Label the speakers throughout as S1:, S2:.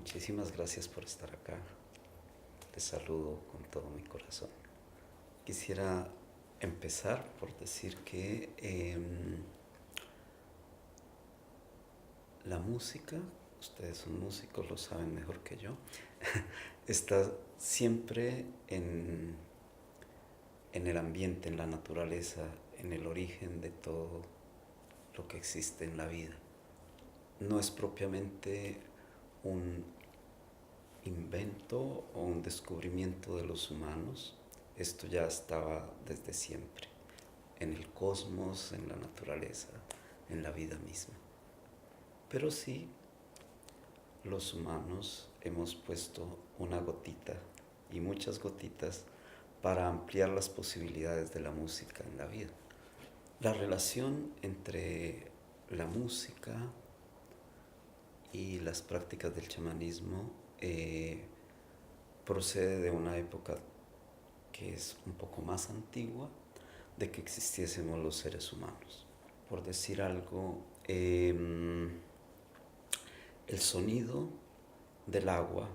S1: Muchísimas gracias por estar acá. Te saludo con todo mi corazón. Quisiera empezar por decir que la música, ustedes son músicos, lo saben mejor que yo, está siempre en el ambiente, en la naturaleza, en el origen de todo lo que existe en la vida. No es propiamente un invento o un descubrimiento de los humanos. Esto ya estaba desde siempre, en el cosmos, en la naturaleza, en la vida misma. Pero sí, los humanos hemos puesto una gotita y muchas gotitas para ampliar las posibilidades de la música en la vida. La relación entre la música y las prácticas del chamanismo procede de una época que es un poco más antigua de que existiésemos los seres humanos. Por decir algo, el sonido del agua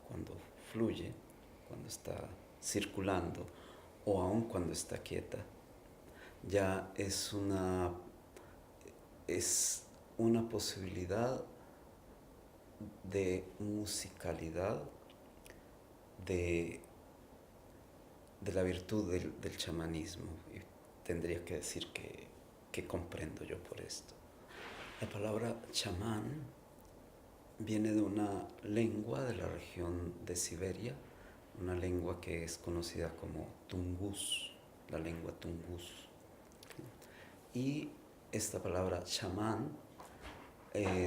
S1: cuando fluye, cuando está circulando o aun cuando está quieta, ya es una posibilidad de musicalidad de la virtud del chamanismo. Y tendría que decir que comprendo yo por esto. La palabra chamán viene de una lengua de la región de Siberia, una lengua que es conocida como Tungus, la lengua Tungus. Y esta palabra chamán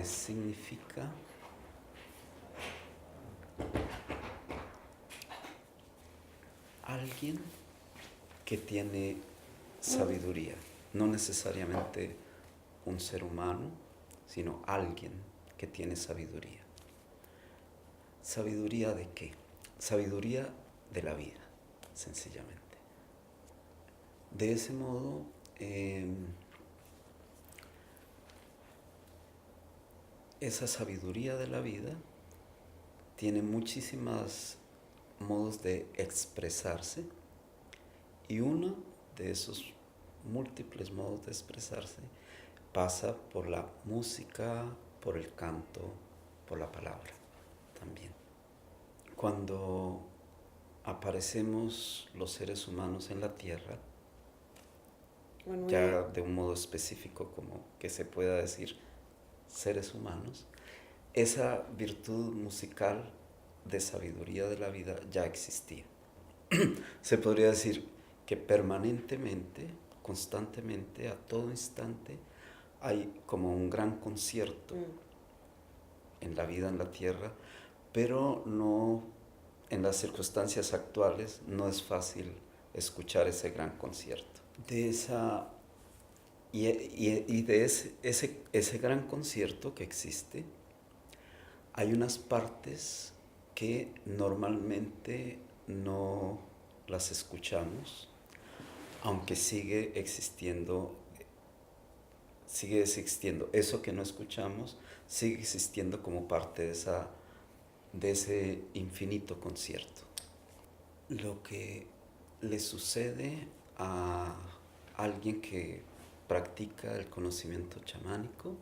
S1: significa alguien que tiene sabiduría, no necesariamente un ser humano, sino alguien que tiene sabiduría. ¿Sabiduría de qué? Sabiduría de la vida, sencillamente. De ese modo, esa sabiduría de la vida tiene muchísimos modos de expresarse y uno de esos múltiples modos de expresarse pasa por la música, por el canto, por la palabra también. Cuando aparecemos los seres humanos en la tierra, ya de un modo específico como que se pueda decir seres humanos, esa virtud musical de sabiduría de la vida ya existía. Se podría decir que permanentemente, constantemente, a todo instante, hay como un gran concierto en la vida en la tierra, pero no, en las circunstancias actuales, no es fácil escuchar ese gran concierto. De ese gran concierto que existe, hay unas partes que normalmente no las escuchamos, aunque sigue existiendo eso que no escuchamos, sigue existiendo como parte de ese infinito concierto. Lo que le sucede a alguien que practica el conocimiento chamánico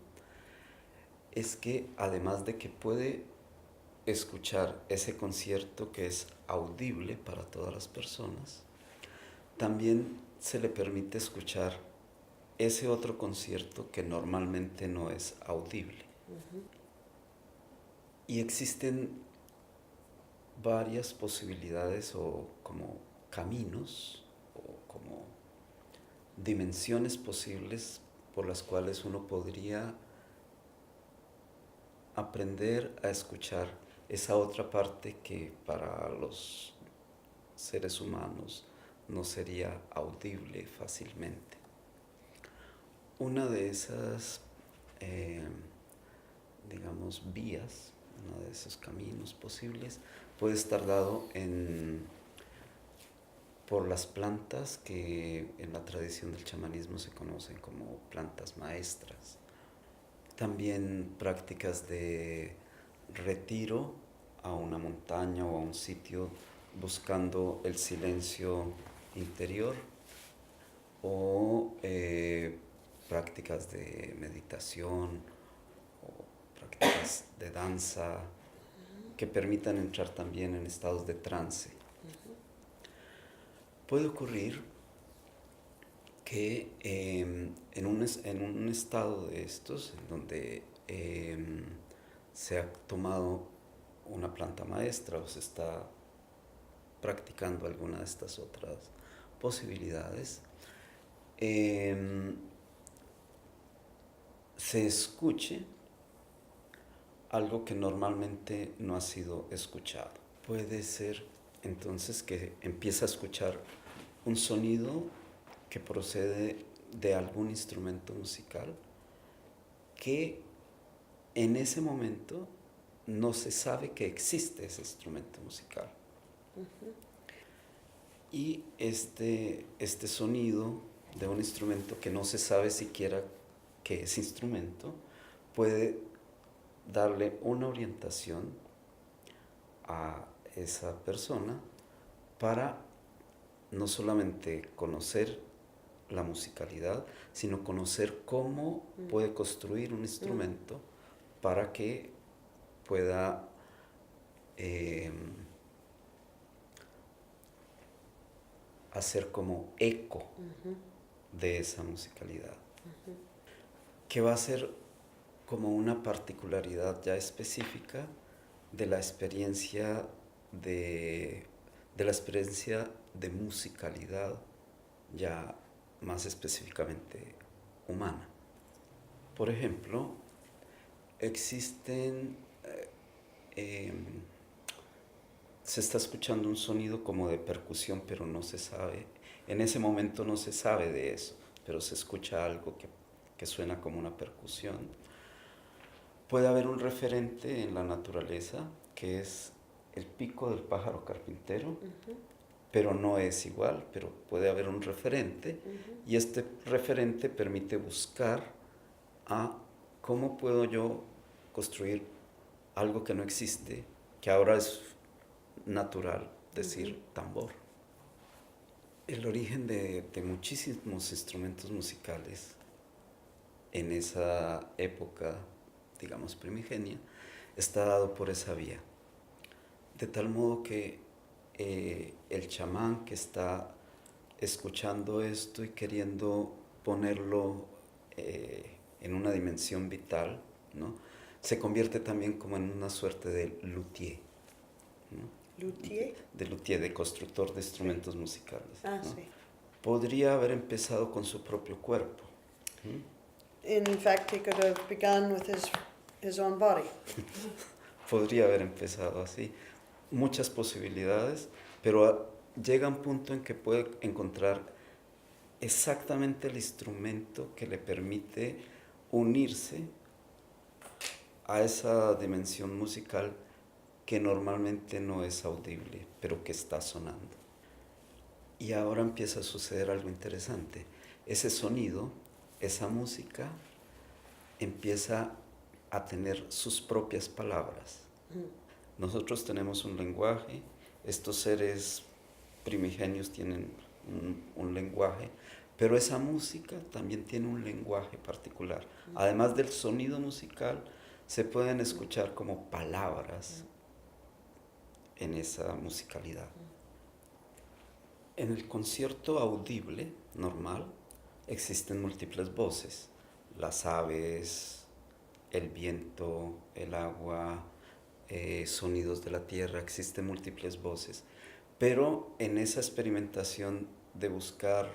S1: es que además de que puede escuchar ese concierto que es audible para todas las personas, también se le permite escuchar ese otro concierto que normalmente no es audible. Y existen varias posibilidades o como caminos o como dimensiones posibles por las cuales uno podría aprender a escuchar esa otra parte que para los seres humanos no sería audible fácilmente. Una de esas, vías, uno de esos caminos posibles puede estar dado por las plantas que en la tradición del chamanismo se conocen como plantas maestras. También prácticas de retiro a una montaña o a un sitio buscando el silencio interior o prácticas de meditación o prácticas de danza que permitan entrar también en estados de trance. Puede ocurrir que en un estado de estos, en donde se ha tomado una planta maestra o se está practicando alguna de estas otras posibilidades, se escuche algo que normalmente no ha sido escuchado. Puede ser entonces que empieza a escuchar un sonido que procede de algún instrumento musical que en ese momento no se sabe que existe ese instrumento musical. Y este sonido de un instrumento que no se sabe siquiera que es instrumento puede darle una orientación a esa persona para no solamente conocer la musicalidad, sino conocer cómo puede construir un instrumento para que pueda hacer como eco de esa musicalidad, que va a ser como una particularidad ya específica de la experiencia de musicalidad ya más específicamente humana. Por ejemplo, se está escuchando un sonido como de percusión, pero no se sabe, en ese momento no se sabe de eso, pero se escucha algo que suena como una percusión. Puede haber un referente en la naturaleza, que es el pico del pájaro carpintero, pero no es igual, pero puede haber un referente, y este referente permite buscar a cómo puedo yo construir algo que no existe, que ahora es natural decir tambor. El origen de muchísimos instrumentos musicales en esa época, digamos primigenia, está dado por esa vía. De tal modo que el chamán que está escuchando esto y queriendo ponerlo en una dimensión vital, ¿no?, se convierte también como en una suerte de luthier, ¿no?
S2: ¿Luthier?
S1: De luthier, de constructor de instrumentos musicales.
S2: Ah,
S1: ¿no?
S2: sí.
S1: Podría haber empezado con su propio cuerpo.
S2: In fact, he could have begun with his own body.
S1: Podría haber empezado así. Muchas posibilidades, pero llega un punto en que puede encontrar exactamente el instrumento que le permite unirse a esa dimensión musical que normalmente no es audible, pero que está sonando. Y ahora empieza a suceder algo interesante. Ese sonido, esa música, empieza a tener sus propias palabras. Nosotros tenemos un lenguaje, estos seres primigenios tienen un lenguaje, pero esa música también tiene un lenguaje particular. Además del sonido musical, se pueden escuchar como palabras en esa musicalidad. En el concierto audible normal existen múltiples voces: las aves, el viento, el agua, sonidos de la tierra, existen múltiples voces. Pero en esa experimentación de buscar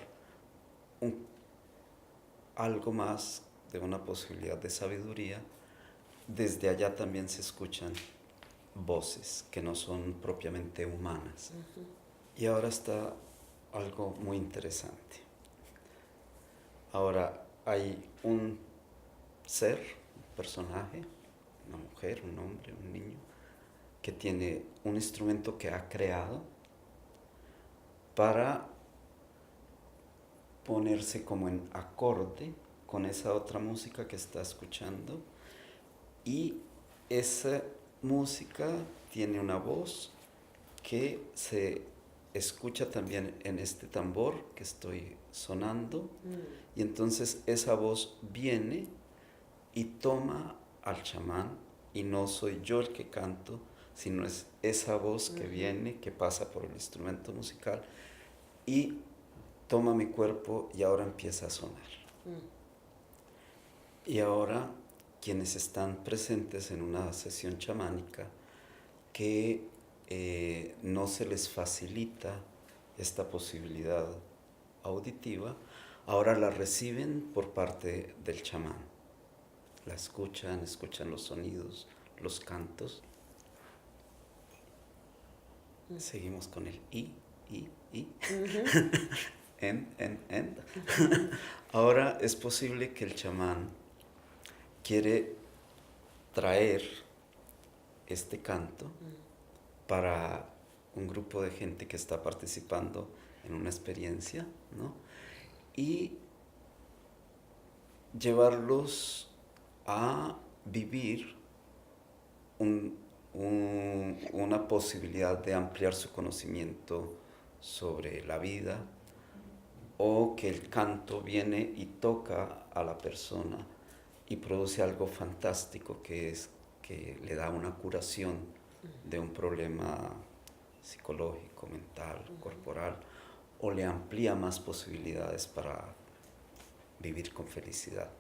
S1: algo más de una posibilidad de sabiduría, desde allá también se escuchan voces que no son propiamente humanas. Y ahora está algo muy interesante. Ahora hay un ser, un personaje, una mujer, un hombre, un niño, que tiene un instrumento que ha creado para ponerse como en acorde con esa otra música que está escuchando, y ese música tiene una voz que se escucha también en este tambor que estoy sonando, y entonces esa voz viene y toma al chamán, y no soy yo el que canto, sino es esa voz que viene, que pasa por el instrumento musical y toma mi cuerpo y ahora empieza a sonar. Y ahora quienes están presentes en una sesión chamánica que no se les facilita esta posibilidad auditiva, ahora la reciben por parte del chamán. La escuchan los sonidos, los cantos. Seguimos con el i. En. Ahora es posible que el chamán quiere traer este canto para un grupo de gente que está participando en una experiencia, ¿no? Y llevarlos a vivir una posibilidad de ampliar su conocimiento sobre la vida, o que el canto viene y toca a la persona y produce algo fantástico, que es que le da una curación de un problema psicológico, mental, corporal, o le amplía más posibilidades para vivir con felicidad.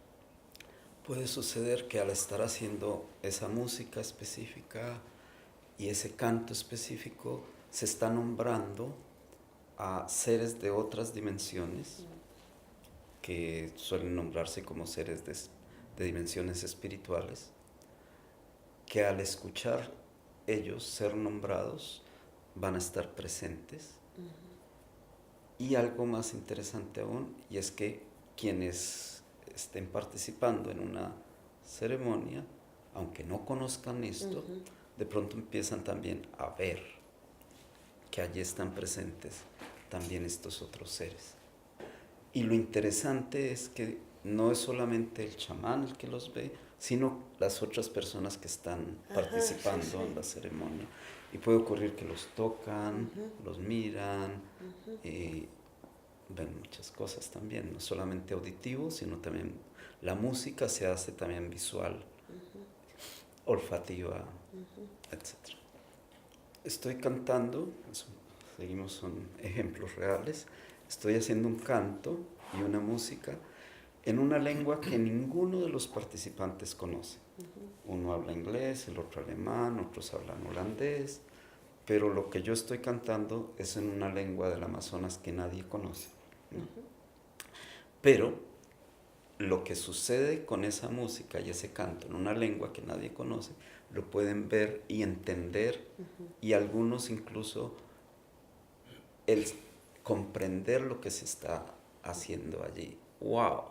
S1: Puede suceder que al estar haciendo esa música específica y ese canto específico, se está nombrando a seres de otras dimensiones, que suelen nombrarse como seres de dimensiones espirituales, que al escuchar ellos ser nombrados van a estar presentes. Y algo más interesante aún, y es que quienes estén participando en una ceremonia, aunque no conozcan esto, de pronto empiezan también a ver que allí están presentes también estos otros seres. Y lo interesante es que no es solamente el chamán el que los ve, sino las otras personas que están participando en la ceremonia. Y puede ocurrir que los tocan, los miran, ven muchas cosas también, no solamente auditivo, sino también la música se hace también visual, olfativa, etc. Estoy cantando, seguimos, son ejemplos reales, estoy haciendo un canto y una música en una lengua que ninguno de los participantes conoce. Uno habla inglés, el otro alemán, otros hablan holandés, pero lo que yo estoy cantando es en una lengua del Amazonas que nadie conoce, ¿no? Pero lo que sucede con esa música y ese canto en una lengua que nadie conoce, lo pueden ver y entender, y algunos incluso el comprender lo que se está haciendo allí. ¡Wow!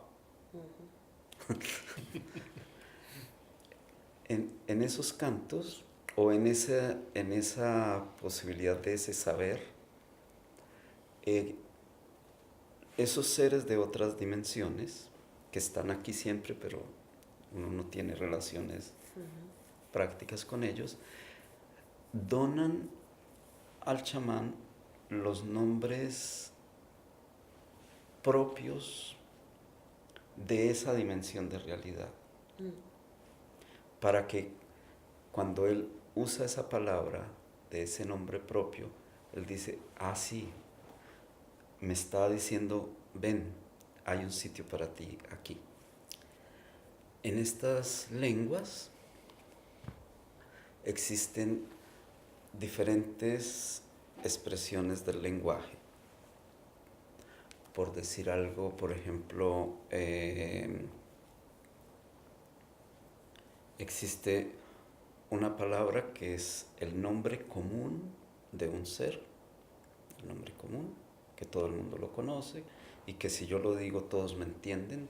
S1: En esos cantos, o en esa posibilidad de ese saber, esos seres de otras dimensiones, que están aquí siempre, pero uno no tiene relaciones prácticas con ellos, donan al chamán los nombres propios de esa dimensión de realidad, para que cuando él usa esa palabra de ese nombre propio, él dice, sí, me está diciendo, ven, hay un sitio para ti aquí. En estas lenguas existen diferentes expresiones del lenguaje. Por decir algo, por ejemplo, existe una palabra que es el nombre común de un ser, el nombre común, que todo el mundo lo conoce y que si yo lo digo todos me entienden.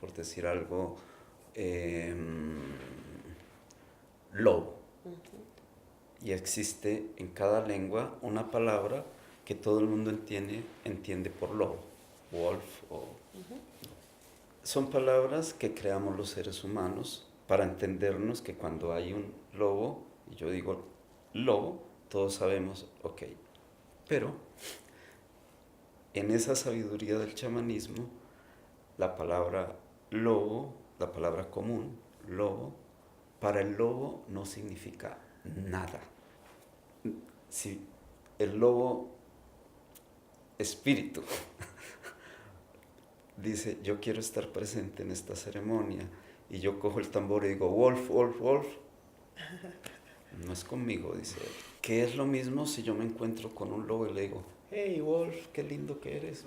S1: Por decir algo, lobo. Y existe en cada lengua una palabra que todo el mundo entiende por lobo, wolf. Son palabras que creamos los seres humanos para entendernos que cuando hay un lobo y yo digo lobo, todos sabemos, ok. Pero en esa sabiduría del chamanismo, la palabra lobo, la palabra común, lobo, para el lobo no significa nada. Si el lobo espíritu dice, yo quiero estar presente en esta ceremonia, y yo cojo el tambor y digo, Wolf, Wolf, Wolf, no es conmigo, dice él. Que es lo mismo si yo me encuentro con un lobo y le digo, hey Wolf, qué lindo que eres.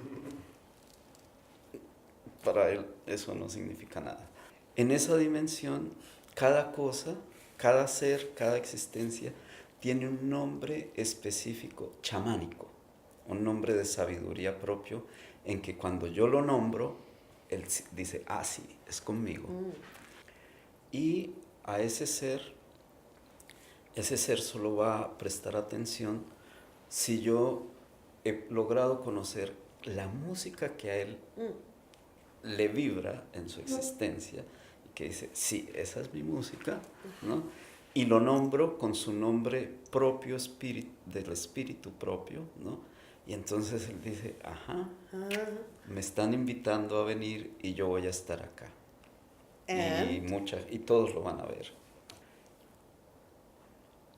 S1: Para él eso no significa nada. En esa dimensión, cada cosa, cada ser, cada existencia tiene un nombre específico chamánico, un nombre de sabiduría propio, en que cuando yo lo nombro, él dice, ah, sí, es conmigo. Y a ese ser solo va a prestar atención si yo he logrado conocer la música que a él le vibra en su existencia, y que dice, sí, esa es mi música, ¿no? Y lo nombro con su nombre propio, del espíritu propio, ¿no? Y entonces él dice, ajá, me están invitando a venir y yo voy a estar acá. Y todos lo van a ver.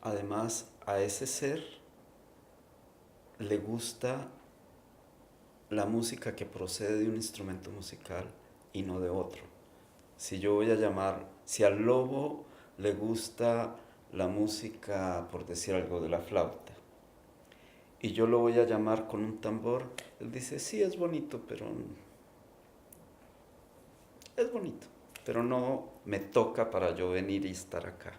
S1: Además, a ese ser le gusta la música que procede de un instrumento musical y no de otro. Si yo voy a llamar, si al lobo le gusta la música, por decir algo, de la flauta, y yo lo voy a llamar con un tambor, él dice, sí, es bonito, pero no me toca para yo venir y estar acá.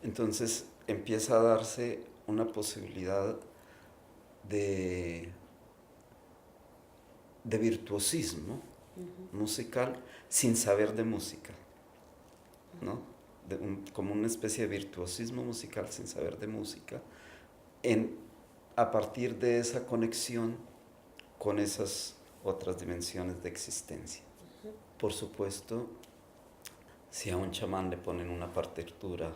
S1: Entonces empieza a darse una posibilidad de virtuosismo musical sin saber de música, ¿no? Como una especie de virtuosismo musical sin saber de música, a partir de esa conexión con esas otras dimensiones de existencia. Por supuesto, si a un chamán le ponen una partitura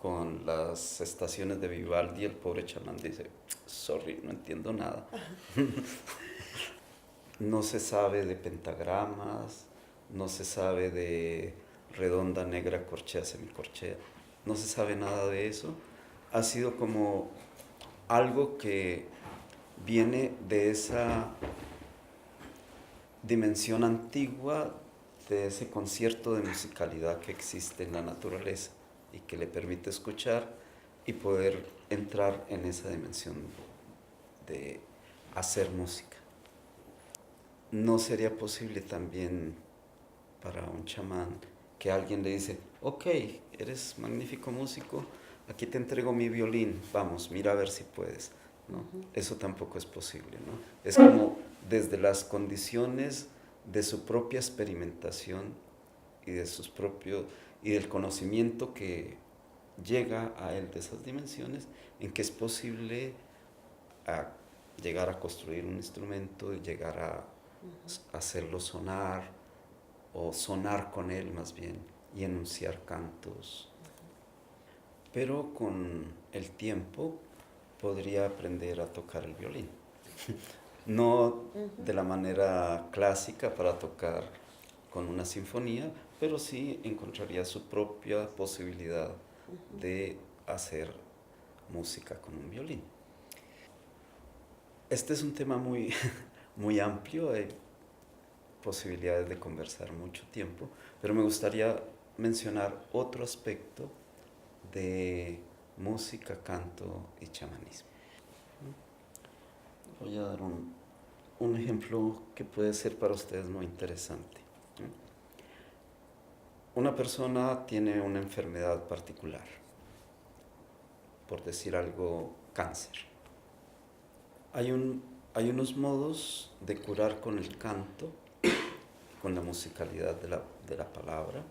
S1: con las estaciones de Vivaldi, el pobre chamán dice, sorry, no entiendo nada. No se sabe de pentagramas, no se sabe de redonda, negra, corchea, semicorchea, no se sabe nada de eso. Ha sido como algo que viene de esa dimensión antigua, de ese concierto de musicalidad que existe en la naturaleza y que le permite escuchar y poder entrar en esa dimensión de hacer música. ¿No sería posible también para un chamán que alguien le dice, ok, eres magnífico músico, aquí te entrego mi violín, vamos, mira a ver si puedes, ¿no? Eso tampoco es posible, ¿no? Es como desde las condiciones de su propia experimentación y y del conocimiento que llega a él de esas dimensiones, en que es posible llegar a construir un instrumento y llegar a hacerlo sonar, o sonar con él más bien, y enunciar cantos. Pero con el tiempo podría aprender a tocar el violín. No de la manera clásica para tocar con una sinfonía, pero sí encontraría su propia posibilidad de hacer música con un violín. Este es un tema muy, muy amplio, hay posibilidades de conversar mucho tiempo, pero me gustaría mencionar otro aspecto de música, canto y chamanismo. Voy a dar un ejemplo que puede ser para ustedes muy interesante. Una persona tiene una enfermedad particular, por decir algo, cáncer. Hay unos modos de curar con el canto, con la musicalidad de la palabra,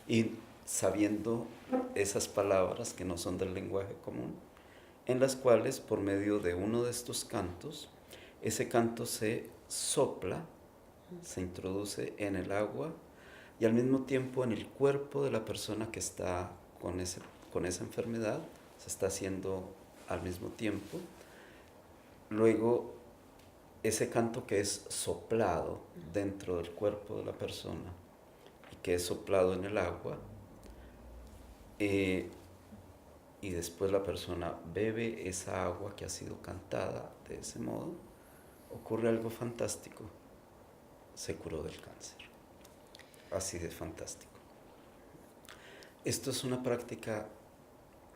S1: y sabiendo esas palabras que no son del lenguaje común, en las cuales por medio de uno de estos cantos, ese canto se sopla, se introduce en el agua y al mismo tiempo en el cuerpo de la persona que está con con esa enfermedad, se está haciendo al mismo tiempo. Luego, ese canto que es soplado dentro del cuerpo de la persona y que es soplado en el agua, y después la persona bebe esa agua que ha sido cantada de ese modo, ocurre algo fantástico. Se curó del cáncer. Así de fantástico. Esto es una práctica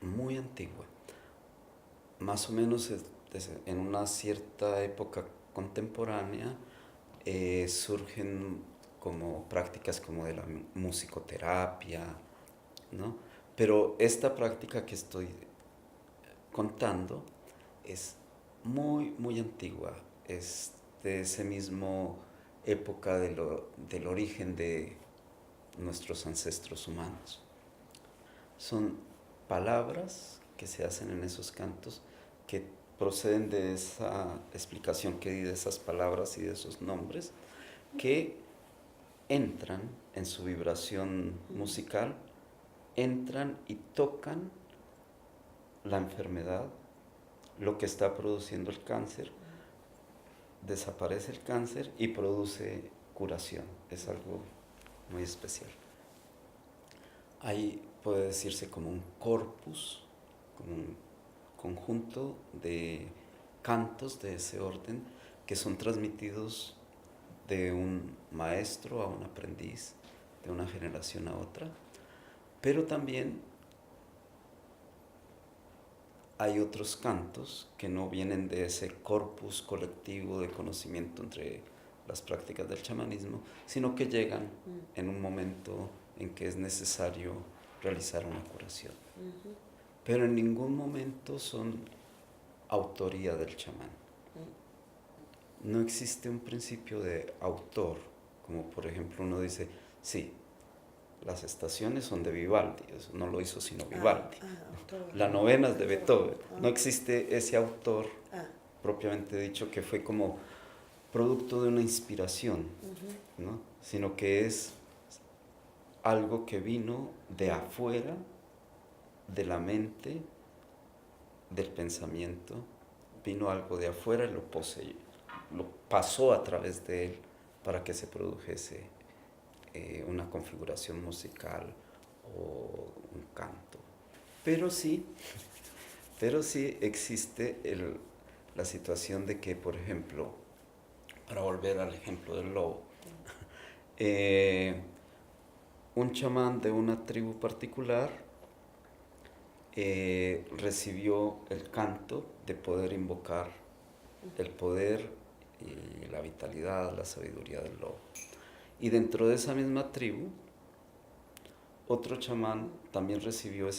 S1: muy antigua. Más o menos en una cierta época contemporánea surgen como prácticas como de la musicoterapia, ¿no? Pero esta práctica que estoy contando es muy, muy antigua. Es de ese mismo época del origen de nuestros ancestros humanos. Son palabras que se hacen en esos cantos que proceden de esa explicación que di de esas palabras y de esos nombres, que entran en su vibración musical, entran y tocan la enfermedad, lo que está produciendo el cáncer, desaparece el cáncer y produce curación. Es algo muy especial. Ahí puede decirse como un corpus, como un conjunto de cantos de ese orden que son transmitidos de un maestro a un aprendiz, de una generación a otra, pero también hay otros cantos que no vienen de ese corpus colectivo de conocimiento entre las prácticas del chamanismo, sino que llegan en un momento en que es necesario realizar una curación. Pero en ningún momento son autoría del chamán. No existe un principio de autor, como por ejemplo uno dice, sí, las estaciones son de Vivaldi, eso no lo hizo sino Vivaldi. La novena es de Beethoven. No existe ese autor propiamente dicho que fue como producto de una inspiración, ¿no? Sino que es algo que vino de afuera, de la mente, del pensamiento, vino algo de afuera y lo poseyó, lo pasó a través de él para que se produjese una configuración musical o un canto. Pero sí existe la situación de que, por ejemplo, para volver al ejemplo del lobo, un chamán de una tribu particular recibió el canto de poder invocar el poder y la vitalidad, la sabiduría del lobo. Y dentro de esa misma tribu, otro chamán también recibió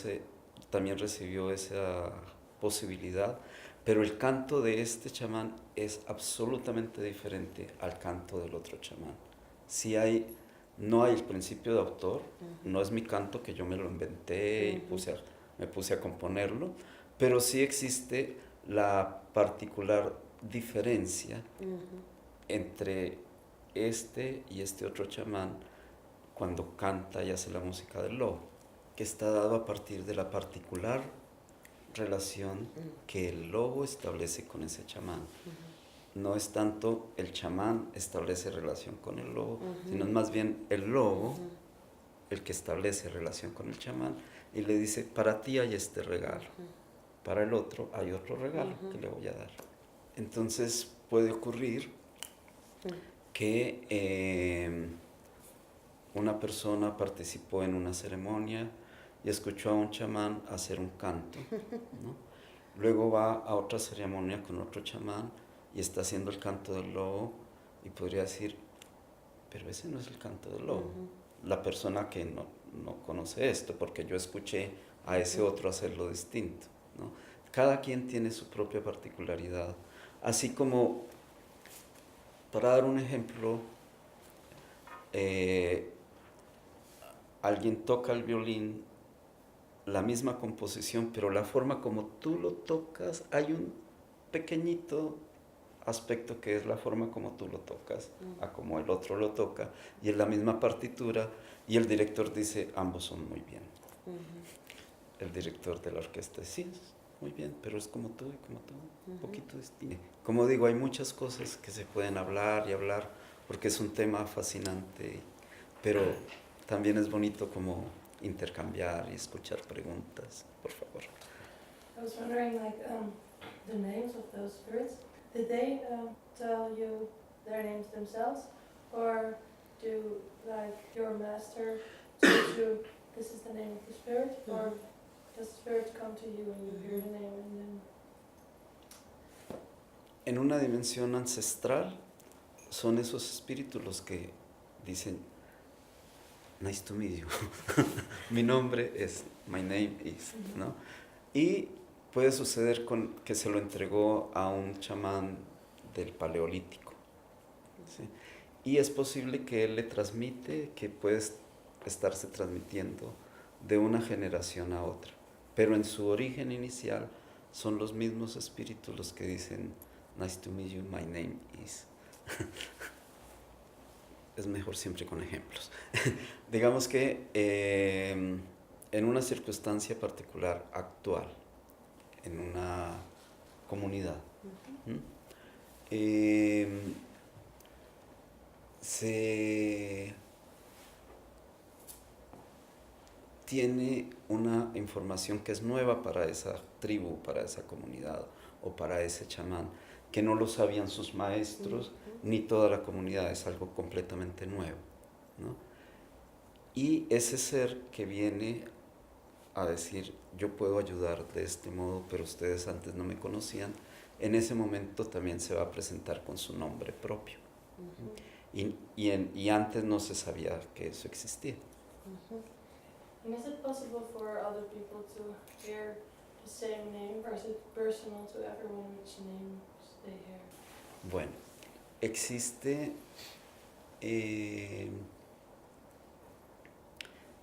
S1: esa posibilidad, pero el canto de este chamán es absolutamente diferente al canto del otro chamán. No hay el principio de autor, no es mi canto que yo me lo inventé y me puse a componerlo, pero sí existe la particular diferencia entre este y este otro chamán cuando canta y hace la música del lobo, que está dado a partir de la particular relación que el lobo establece con ese chamán. No es tanto el chamán establece relación con el lobo, sino es más bien el lobo el que establece relación con el chamán y le dice, para ti hay este regalo, para el otro hay otro regalo que le voy a dar. Entonces puede ocurrir que una persona participó en una ceremonia y escuchó a un chamán hacer un canto, ¿no? Luego va a otra ceremonia con otro chamán y está haciendo el canto del lobo y podría decir, pero ese no es el canto del lobo. La persona que no conoce esto, porque yo escuché a ese otro hacerlo distinto, ¿no? Cada quien tiene su propia particularidad. Así como, para dar un ejemplo, alguien toca el violín, la misma composición, pero la forma como tú lo tocas, hay un pequeñito aspecto que es la forma como tú lo tocas, a como el otro lo toca, y es la misma partitura, y el director dice, ambos son muy bien. el director de la orquesta. Sí, muy bien, pero es como tú y como tú, un poquito distinto. Como digo, hay muchas cosas que se pueden hablar y hablar, porque es un tema fascinante, pero también es bonito como intercambiar y escuchar preguntas, por favor.
S3: I was wondering, like, the names of those spirits, did they tell you their names themselves? Or do, like, your master told you this is the name of the spirit? Or does the spirit come to you and you hear the name and then...
S1: En una dimensión ancestral son esos espíritus los que dicen, nice to meet you. Mi nombre es, my name is, ¿no? Y puede suceder con que se lo entregó a un chamán del Paleolítico, ¿sí? Y es posible que él le transmite, que puede estarse transmitiendo de una generación a otra. Pero en su origen inicial son los mismos espíritus los que dicen, nice to meet you, my name is. Es mejor siempre con ejemplos. Digamos que en una circunstancia particular actual, en una comunidad, se tiene una información que es nueva para esa tribu, para esa comunidad o para ese chamán, que no lo sabían sus maestros ni toda la comunidad, es algo completamente nuevo, ¿no? Y ese ser que viene a decir, yo puedo ayudar de este modo, pero ustedes antes no me conocían, en ese momento también se va a presentar con su nombre propio. Y antes no se sabía que eso existía.
S3: And is it possible for other people to hear the same name, or is it personal to everyone which names they hear?
S1: Bueno, existe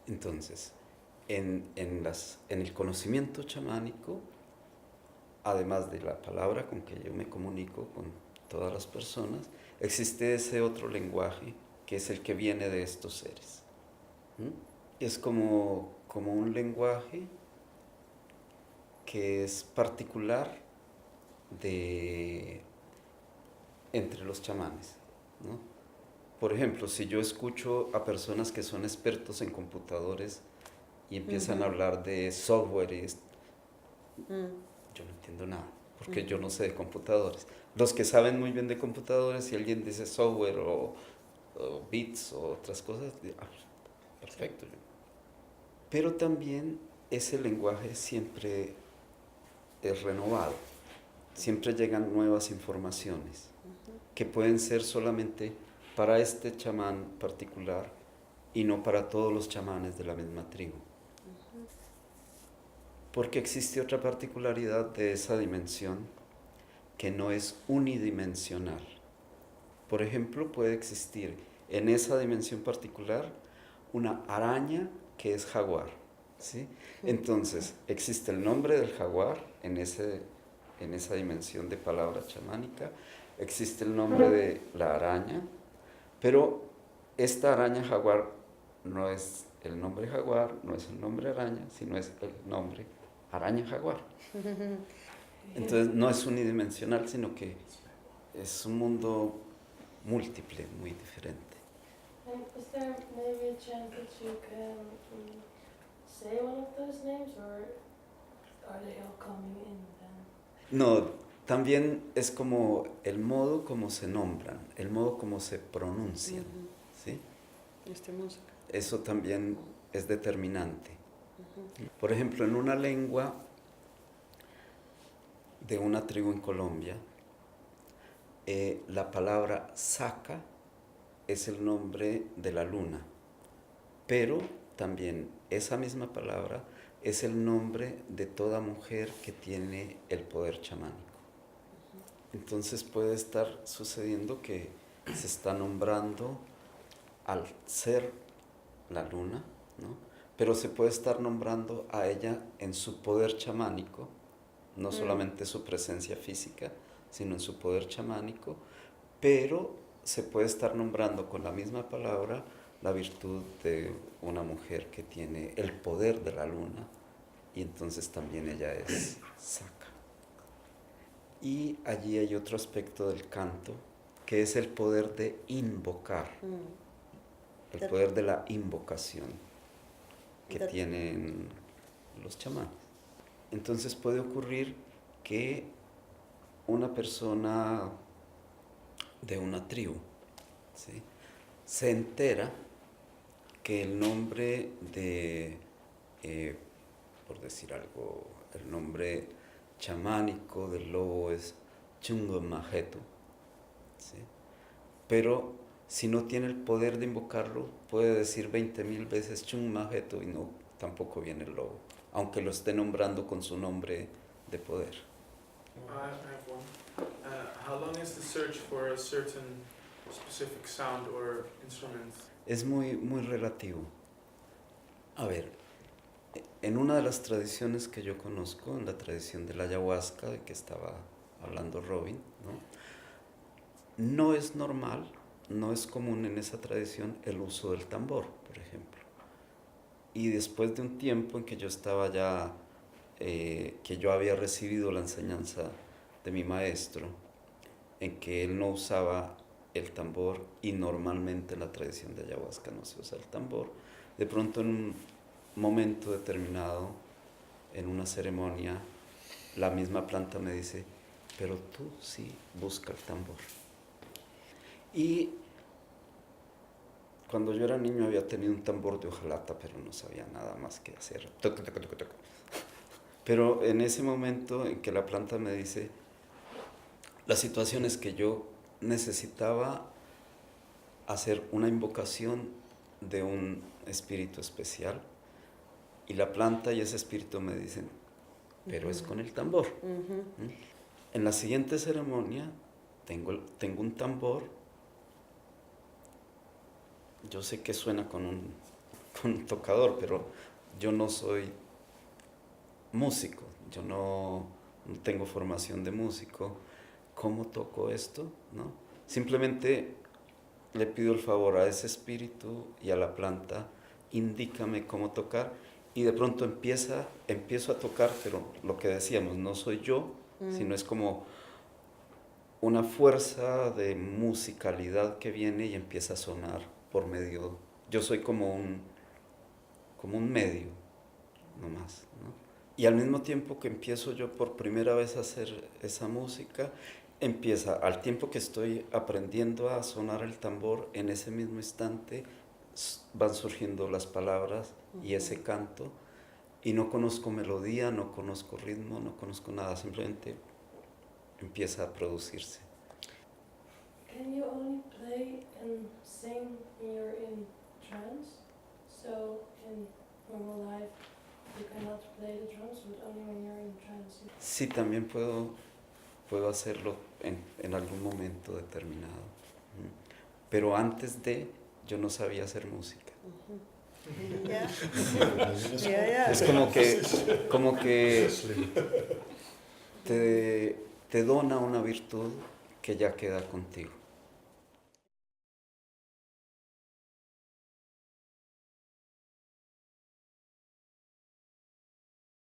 S1: entonces en el conocimiento chamánico, además de la palabra con que yo me comunico con todas las personas, existe ese otro lenguaje que es el que viene de estos seres. Es como un lenguaje que es particular entre los chamanes, ¿no? Por ejemplo, si yo escucho a personas que son expertos en computadores y empiezan a hablar de software, yo no entiendo nada, porque yo no sé de computadores. Los que saben muy bien de computadores, si alguien dice software o bits o otras cosas, perfecto. Pero también ese lenguaje siempre es renovado, siempre llegan nuevas informaciones que pueden ser solamente para este chamán particular y no para todos los chamanes de la misma tribu. Porque existe otra particularidad de esa dimensión que no es unidimensional. Por ejemplo, puede existir en esa dimensión particular una araña que es jaguar, ¿sí? Entonces, existe el nombre del jaguar en esa dimensión de palabra chamánica, existe el nombre de la araña, pero esta araña jaguar no es el nombre jaguar, no es el nombre araña, sino es el nombre araña jaguar. Entonces no es unidimensional, sino que es un mundo múltiple, muy diferente.
S3: And is there maybe a chance that you can say one of those names, or are they all coming in then?
S1: No, también es como el modo como se nombran, el modo como se pronuncian, ¿sí? Eso también es determinante. Por ejemplo, en una lengua de una tribu en Colombia, la palabra saca es el nombre de la luna, pero también esa misma palabra es el nombre de toda mujer que tiene el poder chamánico. Entonces puede estar sucediendo que se está nombrando al ser la luna, ¿no? Pero se puede estar nombrando a ella en su poder chamánico, no solamente su presencia física, sino en su poder chamánico, pero se puede estar nombrando con la misma palabra la virtud de una mujer que tiene el poder de la luna y entonces también ella es Saka. Y allí hay otro aspecto del canto, que es el poder de invocar, el poder de la invocación que tienen los chamanes. Entonces puede ocurrir que una persona de una tribu, ¿sí?, se entera que el nombre de, por decir algo, el nombre chamánico del lobo es Chungomajeto, ¿sí?, pero si no tiene el poder de invocarlo, puede decir 20,000 veces Chungomajeto y no, tampoco viene el lobo, aunque lo esté nombrando con su nombre de poder.
S4: I have one. How long is the search for a certain specific sound or instrument?
S1: Es muy, muy relativo. A ver, en una de las tradiciones que yo conozco, en la tradición de la ayahuasca, de que estaba hablando Robin, no es normal, no es común en esa tradición el uso del tambor, por ejemplo. Y después de un tiempo en que yo estaba ya, que yo había recibido la enseñanza de mi maestro, en que él no usaba el tambor, y normalmente en la tradición de ayahuasca no se usa el tambor, de pronto en un momento determinado, en una ceremonia, la misma planta me dice, pero tú sí busca el tambor. Y cuando yo era niño había tenido un tambor de hojalata, pero no sabía nada más que hacer. Toc, toc, toc, toc. Pero en ese momento en que la planta me dice, la situación es que yo necesitaba hacer una invocación de un espíritu especial, y la planta y ese espíritu me dicen, pero es con el tambor. En la siguiente ceremonia tengo un tambor. Yo sé que suena con un tocador, pero yo no soy músico, yo no tengo formación de músico. ¿Cómo toco esto? ¿No? Simplemente le pido el favor a ese espíritu y a la planta, indícame cómo tocar, y de pronto empiezo a tocar, pero lo que decíamos, no soy yo, sino es como una fuerza de musicalidad que viene y empieza a sonar por medio. Yo soy como un medio, no más, ¿no? Y al mismo tiempo que empiezo yo por primera vez a hacer esa música, empieza, al tiempo que estoy aprendiendo a sonar el tambor, en ese mismo instante van surgiendo las palabras y ese canto, y no conozco melodía, no conozco ritmo, no conozco nada, simplemente empieza a producirse.
S3: Can you only play and sing when you're in trance? So in normal life you cannot play the drums, but only when you're in trance.
S1: Sí, también puedo hacerlo en algún momento determinado. Pero antes yo no sabía hacer música.
S2: Yeah. Yeah.
S1: Es como que te dona una virtud que ya queda contigo.